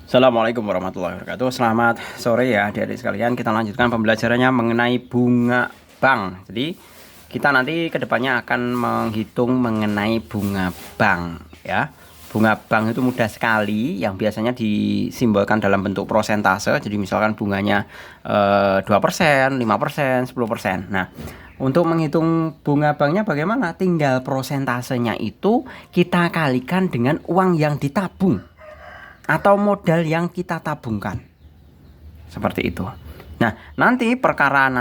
Assalamualaikum warahmatullahi wabarakatuh. Selamat sore ya adik-adik sekalian. Kita lanjutkan pembelajarannya mengenai bunga bank. Jadi kita nanti kedepannya akan menghitung mengenai bunga bank ya. Bunga bank itu mudah sekali, yang biasanya disimbolkan dalam bentuk prosentase. Jadi misalkan bunganya 2%, 5%, 10%. Nah, untuk menghitung bunga banknya bagaimana? Tinggal prosentasenya itu kita kalikan dengan uang yang ditabung atau modal yang kita tabungkan, seperti itu. Nah, nanti perkara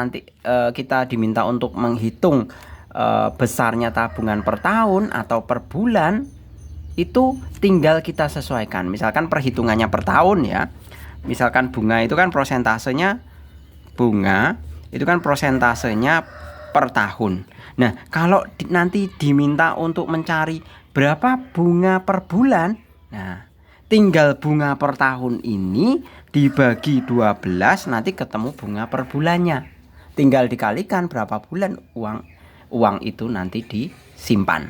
kita diminta untuk menghitung besarnya tabungan per tahun atau per bulan, itu tinggal kita sesuaikan. Misalkan perhitungannya per tahun ya. Misalkan bunga itu kan prosentasenya per tahun. Nah, kalau nanti diminta untuk mencari berapa bunga per bulan, nah tinggal bunga per tahun ini dibagi 12, nanti ketemu bunga per bulannya. Tinggal dikalikan berapa bulan uang itu nanti disimpan.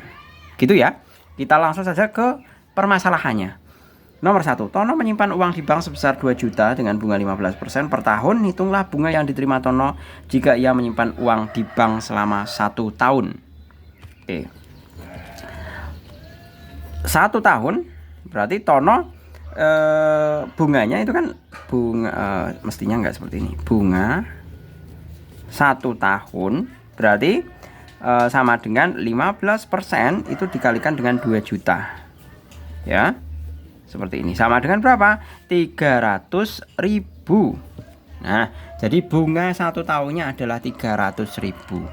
Gitu ya. Kita langsung saja ke permasalahannya. Nomor 1, Tono menyimpan uang di bank sebesar 2 juta dengan bunga 15% per tahun. Hitunglah bunga yang diterima Tono jika ia menyimpan uang di bank selama 1 tahun. Oke. 1 tahun berarti Tono bunganya itu kan mestinya enggak seperti ini. Bunga 1 tahun berarti sama dengan 15% itu dikalikan dengan 2 juta. Ya. Seperti ini. Sama dengan berapa? 300.000. Nah, jadi bunga 1 tahunnya adalah 300.000.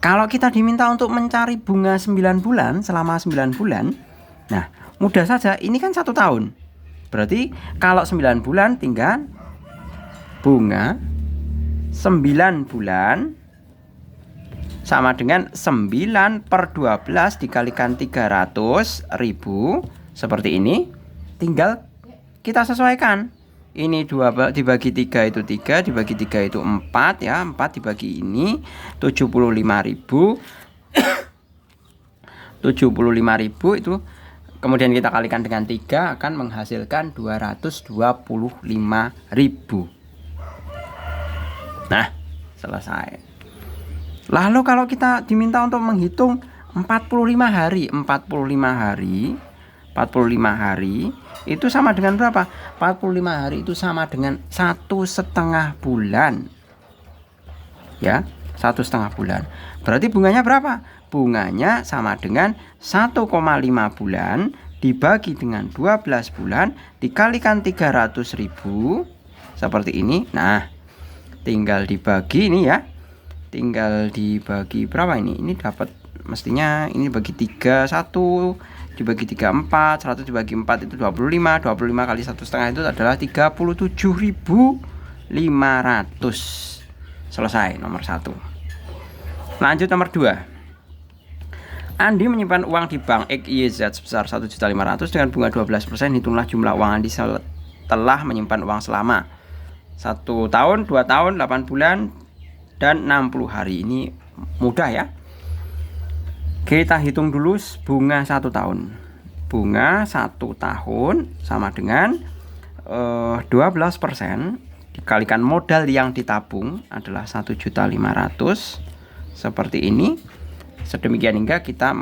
Kalau kita diminta untuk mencari bunga 9 bulan selama 9 bulan, nah mudah saja, ini kan 1 tahun. Berarti kalau 9 bulan tinggal bunga 9 bulan sama dengan 9 per 12 dikalikan 300.000. Seperti ini. Tinggal kita sesuaikan. Ini 2 dibagi 3 itu 3, dibagi 3 itu 4 ya. 4 dibagi ini 75.000. 75.000 itu kemudian kita kalikan dengan 3 akan menghasilkan 225.000. Nah, selesai. Lalu kalau kita diminta untuk menghitung 45 hari itu sama dengan berapa? 45 hari itu sama dengan 1,5 bulan. Ya, 1,5 bulan. Berarti bunganya berapa? Bunganya sama dengan 1,5 bulan dibagi dengan 12 bulan dikalikan 300.000 seperti ini. Nah, tinggal dibagi ini ya. Tinggal dibagi berapa ini? Ini dapat mestinya ini bagi 3 1 dibagi 3 4, 100 dibagi 4 itu 25. 25 kali 1,5 itu adalah 37.500. Selesai nomor 1. Lanjut nomor 2. Andi menyimpan uang di bank XYZ sebesar 1.500.000 dengan bunga 12%. Hitunglah jumlah uang Andi setelah menyimpan uang selama 1 tahun, 2 tahun, 8 bulan, dan 60 hari. Ini mudah ya. Kita hitung dulu bunga 1 tahun. Bunga 1 tahun sama dengan 12% dikalikan modal yang ditabung adalah 1.500.000. Seperti ini. Sedemikian hingga kita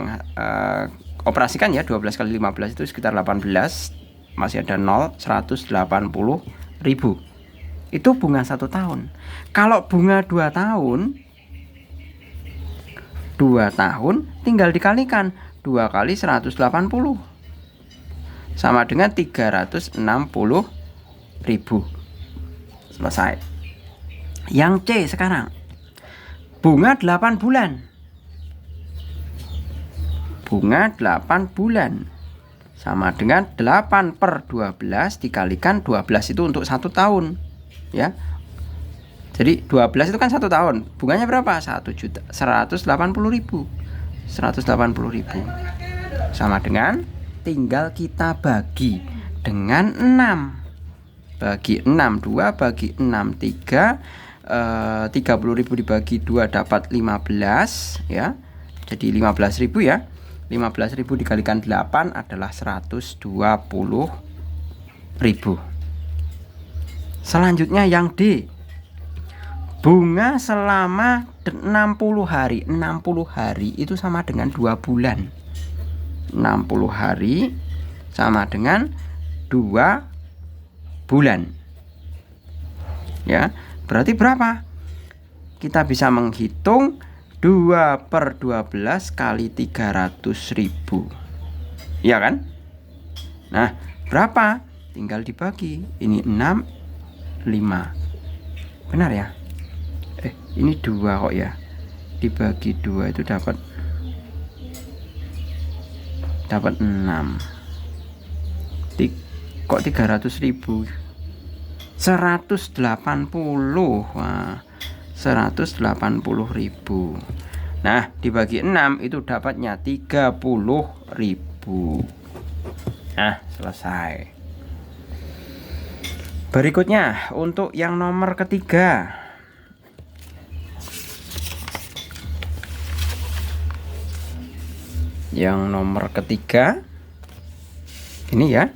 operasikan ya, 12 kali 15 itu sekitar 18. Masih ada 0, 180.000. Itu bunga 1 tahun. Kalau bunga 2 tahun, tinggal dikalikan 2 kali 180 sama dengan 360.000. Selesai. Yang C sekarang. Bunga 8 bulan. Bunga 8 bulan sama dengan 8 per 12 dikalikan 12 itu untuk 1 tahun ya. Jadi 12 itu kan 1 tahun. Bunganya berapa? 1.180.000. 180.000 sama dengan tinggal kita bagi dengan 6. Bagi 6 2, bagi 6 3. 30.000 dibagi 2 dapat 15 ya. Jadi 15.000 ya. 15.000 dikalikan 8 adalah 120.000. Selanjutnya yang D, bunga selama 60 hari. 60 hari itu sama dengan 2 bulan. 60 hari sama dengan 2 bulan. Ya, berarti berapa? Kita bisa menghitung 2/12 kali 300.000. Iya kan? Nah, berapa? Tinggal dibagi. Ini 6, 5. Benar ya? Ini 2 kok ya. Dibagi 2 itu dapat 6. Kok 300.000? 180. Wah, 180.000. Nah, dibagi 6 itu dapatnya 30.000. Nah, selesai. Berikutnya untuk yang nomor ketiga. Yang nomor ketiga ini ya.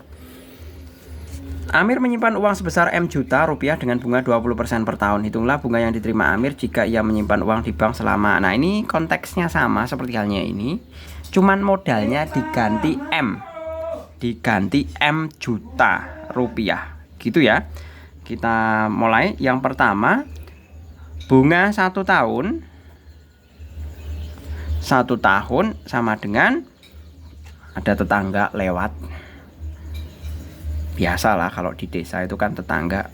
Amir menyimpan uang sebesar M juta rupiah dengan bunga 20% per tahun. Hitunglah bunga yang diterima Amir jika ia menyimpan uang di bank selama. Nah, ini konteksnya sama seperti halnya ini. Cuman modalnya diganti M. Diganti M juta rupiah. Gitu ya. Kita mulai. Yang pertama, bunga 1 tahun. 1 tahun sama dengan, ada tetangga lewat. Biasalah kalau di desa itu kan tetangga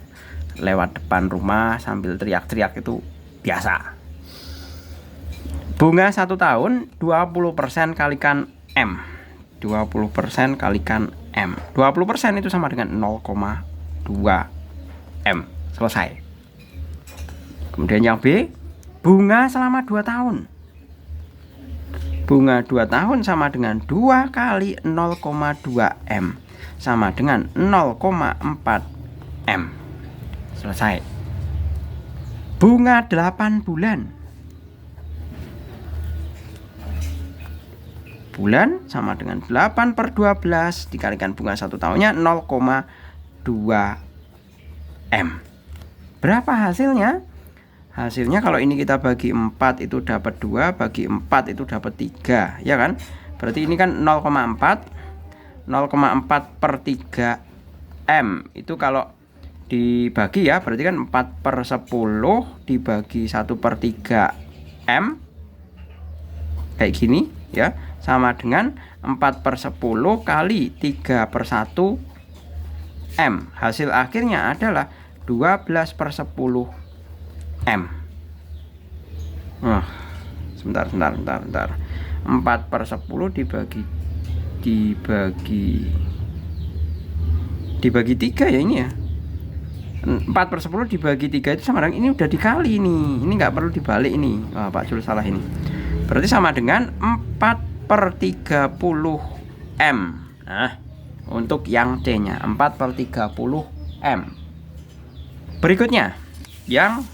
lewat depan rumah sambil teriak-teriak, itu biasa. Bunga 1 tahun 20% kalikan M. 20% kalikan M. 20% itu sama dengan 0,2 M. Selesai. Kemudian yang B, bunga selama 2 tahun. Bunga 2 tahun sama dengan 2 kali 0,2 M. Sama dengan 0,4 M. Selesai. Bunga 8 bulan. Bulan sama dengan 8/12 dikalikan bunga 1 tahunnya 0,2 M. Berapa hasilnya? Hasilnya kalau ini kita bagi 4 itu dapat 2, bagi 4 itu dapat 3, ya kan? Berarti ini kan 0,4. 0,4/3 M. Itu kalau dibagi ya, berarti kan 4/10 dibagi 1/3 M. Kayak gini ya, sama dengan 4/10 kali 3/1 M. Hasil akhirnya adalah 12/10 M. Sebentar. 4/10 dibagi 3 ya ini ya. 4/10 dibagi 3 itu sama dengan, ini udah dikali ini nggak perlu dibalik ini. Wah, Pak Jul salah ini. Berarti sama dengan 4/30 M. Nah, untuk yang C nya 4/30 M. Berikutnya yang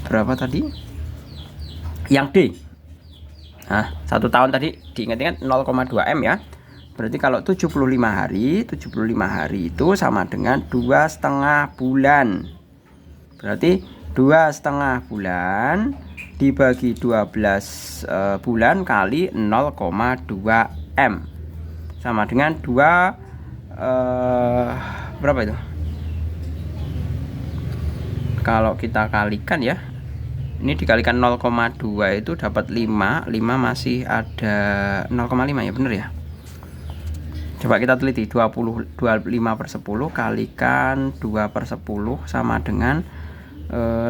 berapa tadi? Yang D. Nah, 1 tahun tadi diingat-ingat 0,2 M ya. Berarti kalau 75 hari itu sama dengan 2,5 bulan. Berarti 2,5 bulan dibagi 12 bulan kali 0,2 M. Sama dengan 2 berapa itu? Kalau kita kalikan ya, ini dikalikan 0,2 itu dapat 5. 5 masih ada 0,5 ya, bener ya. Coba kita teliti. 25/10 kalikan 2/10 sama dengan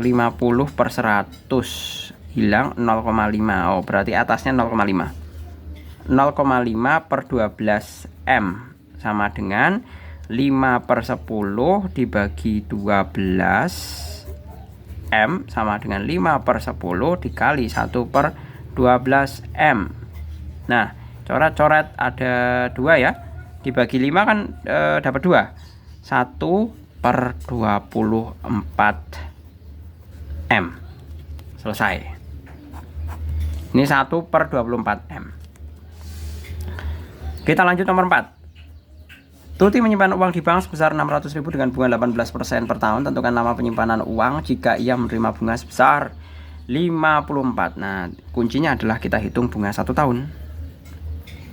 50/100. Hilang 0,5. Oh, berarti atasnya 0,5. 0,5/12 M sama dengan 5/10 dibagi 12 M sama dengan 5/10 dikali 1/12 M. Nah, coret-coret ada 2 ya. Dibagi 5 kan dapat 2. 1/24 M. Selesai. Ini 1/24 M. Kita lanjut nomor 4. Tuti menyimpan uang di bank sebesar 600.000 dengan bunga 18% per tahun. Tentukan nama penyimpanan uang jika ia menerima bunga sebesar 54. Nah, kuncinya adalah kita hitung bunga 1 tahun.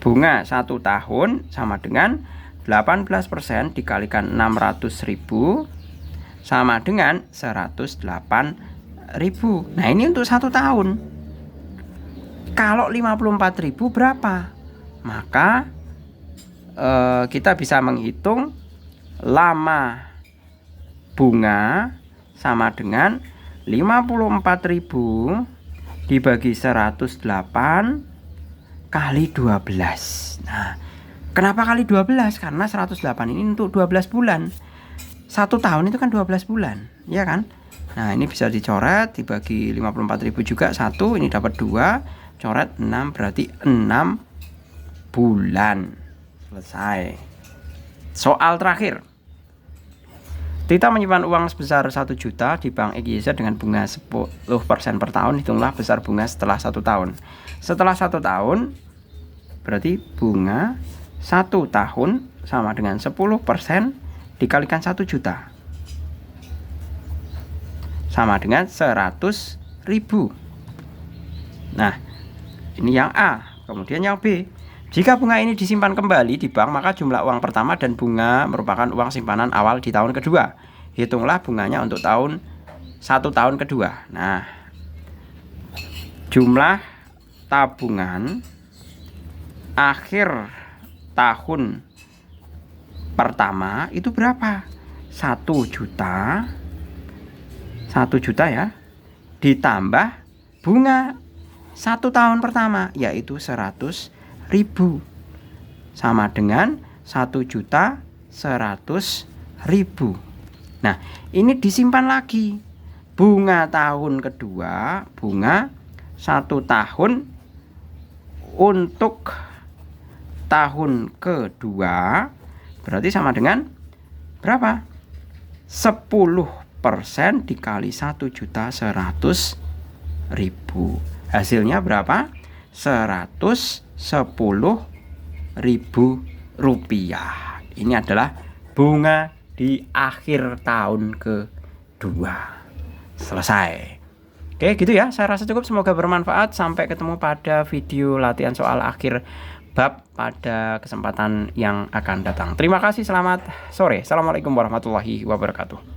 Bunga 1 tahun sama dengan 18% dikalikan 600.000 sama dengan 108.000. Nah, ini untuk 1 tahun. Kalau 54.000 berapa? Maka kita bisa menghitung lama bunga sama dengan 54.000 dibagi 108 kali 12. Nah, kenapa kali 12? Karena 108 ini untuk 12 bulan. 1 tahun itu kan 12 bulan, ya kan? Nah, ini bisa dicoret, dibagi 54.000 juga 1, ini dapat 2, coret 6, berarti 6 bulan. Selesai. Soal terakhir. Tita menyimpan uang sebesar 1 juta di Bank XYZ dengan bunga 10% per tahun. Hitunglah besar bunga setelah 1 tahun. Setelah 1 tahun, berarti bunga 1 tahun sama dengan 10% dikalikan 1 juta sama dengan 100.000. Nah, ini yang A. Kemudian yang B. Jika bunga ini disimpan kembali di bank, maka jumlah uang pertama dan bunga merupakan uang simpanan awal di tahun kedua. Hitunglah bunganya untuk 1 tahun kedua. Nah, jumlah tabungan akhir tahun pertama itu berapa? 1 juta. 1 juta ya. Ditambah bunga 1 tahun pertama, yaitu 100.000. Sama dengan 1.100.000. Nah, ini disimpan lagi. Bunga tahun kedua, bunga 1 tahun untuk tahun kedua, berarti sama dengan berapa? 10% dikali 1.100.000. Hasilnya berapa? 110.000 rupiah. Ini adalah bunga di akhir tahun kedua. Selesai. Oke, gitu ya. Saya rasa cukup. Semoga bermanfaat. Sampai ketemu pada video latihan soal akhir bab pada kesempatan yang akan datang. Terima kasih, selamat sore. Assalamualaikum warahmatullahi wabarakatuh.